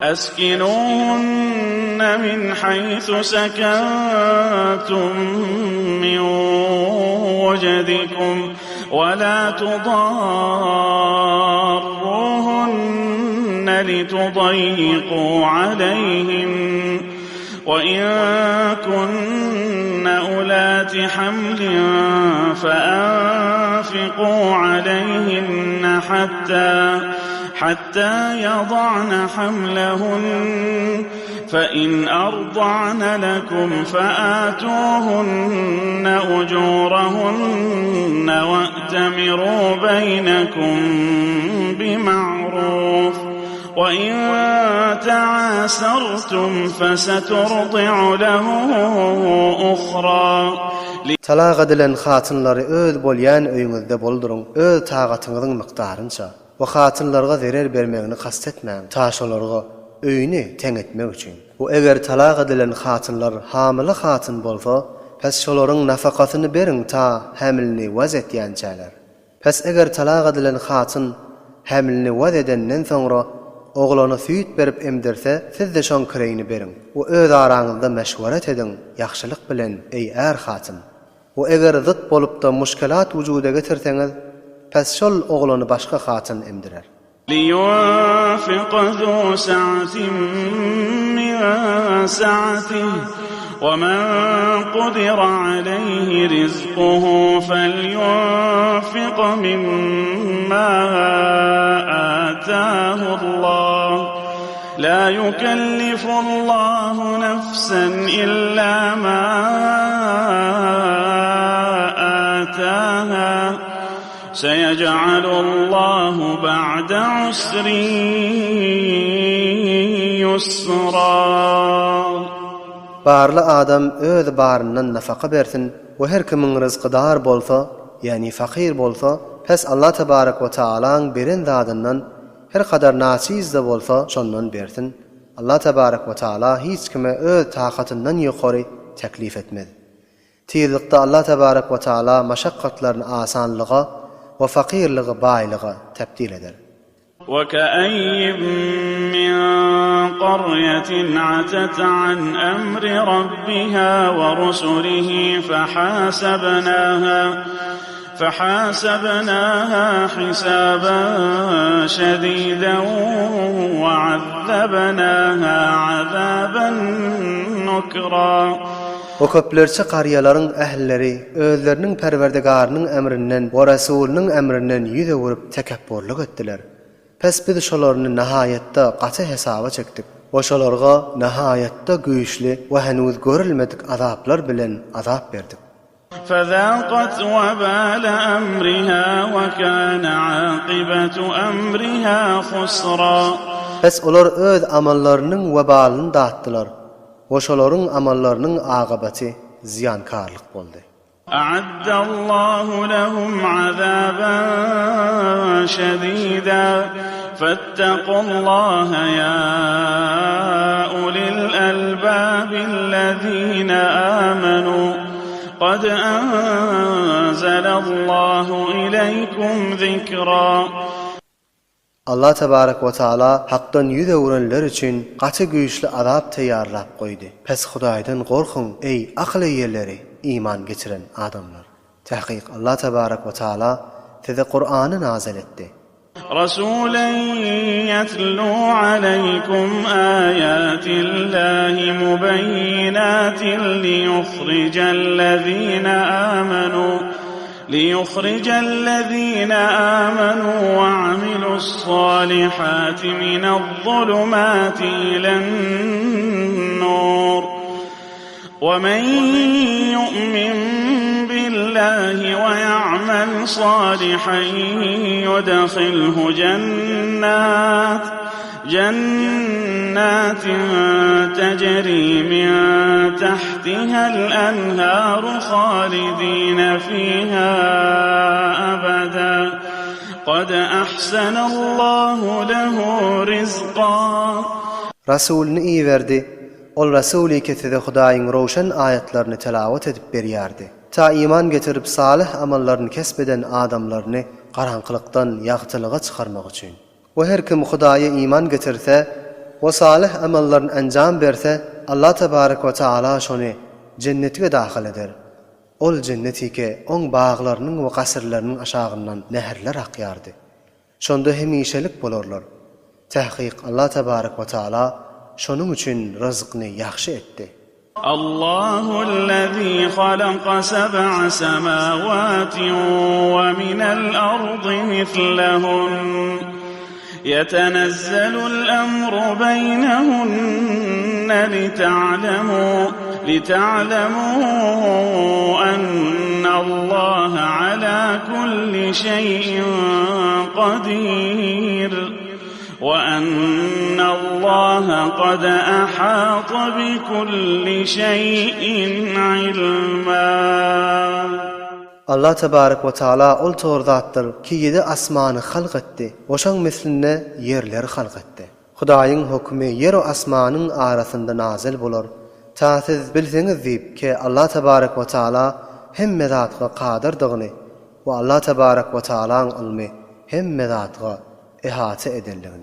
أسكنوهن من حيث سكنتم من وجدكم ولا تضاروهن لتضيقوا عليهن وإن كن أولات حمل فأنفقوا عليهن حتى يضعن حملهن فإن أرضعن لكم فآتوهن أجورهن وأتمروا بينكم بمعروف وإن تعاسرتم فسترضع له أخرى. Talaq edilen hatınları öz bolýan öýüňizde boldurun, öz taqatyňyzyň mykdarynça. Bu hatınlarga zerer bermegini kastetmäň. Taşolarga öýüni teň etmek üçin. Bu eger talaq edilen hatınlar hamyly hatyn bolsa, pes şolaryň nafakatyny beriň ta hämilini waz etýänçäler. Pes eger talaq edilen hatyn hämilini waz edenden soňra oglany süýt berip emdirse, siz de şoň kireyini beriň. Bu öz araňyzda meşweret ediň, ýaxşylyk bilen ey er hatyn. Bu eger zıt bolup da muşkilat wujuda getirseňiz, pes şol oglany başga hatyn emdirer. لينفق ذو سعة من سعته ومن قدر عليه رزقه فلينفق مما آتاه الله لا يكلف الله نفسا إلا ما آتاها سيجعل الله بعد عسر يسرا. Barly adam öz baryndan nafaka bersin we her kimiň rızkydar bolsa, ýani fakir bolsa, pes Allah tebarek we taalaň beren zadyndan her kadar naçiz de bolsa şondan bersin. Allah tebarek we taala hiç kime öz taqatyndan ýokary teklif etmez. Tiylikde Allah tebarek we taala maşakkatlaryny asanlyga ve fakirligi baýlyga tebdil eder. وكأي من قرية عتت عن أمر ربها ورسله فحاسبناها حسابا شديدا وعذبناها عذابا نكرا. O köplerçe qaryaların ählileri özleriniň Perwerdigarinyň emrinden we Rasulynyň emrinden ýüze vurup tekebburlyk etdiler. Pes biz şolaryny nihayetde gaty hesaba çekdik. O şolarga nihayetde güýçli we henüz görülmedik azaplar bilen azap berdik. فذاقت وبال أمرها وكان عاقبة أمرها خسرا. Pes olar öz amallarynyň webalyny datdylar. O şolaryň amallarynyň aqibaty ziyankarlyk boldy. أعد الله لهم عذابا شديدا فاتقوا الله يا أولي الألباب الذين آمنوا قد أنزل الله إليكم ذكرا. Allah tebarek we taala hakdan ýüze wuranlar üçin gaty güýçli azap taýýarlap goýdy. Pes Hudaýdan gorkun ey akly ýerleri, iman geçiren adamlar. Tahqiq Allah tebarek we taala size Qur'any nazil etdi. رسولا يتلو عليكم آيات الله مبينات ليخرج الذين آمنوا وعملوا الصالحات من الظلمات إلى النور ومن يؤمن بالله ويعمل صالحا يدخله جنات تجري من تحتها الأنهار خالدين فيها أبدا قد أحسن الله له رزقا. Rasulni iýerdi. Ol Rasuli keside Hudaýyň roşan ayatlaryny telawat edip berýärdi. Ta iman getirip salih amallaryny kesbeden adamlaryny garaňkylykdan ýagtylyga çykarmak üçin. O her kim Hudaýa iman getirse, we salih amallarını enjam berse Allah tebarek we taala şonu cennetine dahil eder. Ol cennetike on bağlarının we kasırlarının aşağından näherler akyardy. Şonda hemişelik bolarlar. Tahqiq Allah tebarek we taala şonun üçün rızqını yaxşı etdi. Allahu'llezî halaka seb'a semâvâtin ve minel ardı mislehun yetenezzelul emru beynehunne لتعلموا أن الله على كل شيء قدير وأن الله قد أحاط بكل شيء علما. Allah tebarek ve taala ol tordattır ki yedi asmanı halk etti. Oşan misline yerleri halk etti. Hudaýyň hukmy yer we asmanyň arasynda nazil bolar. Ta siz bilseňiz diýip ki Allah tebarek ve taala hemme zatga qadirdygyny we Allah tebarek ve taalaň ilmi hemme zatga ihata edildigini.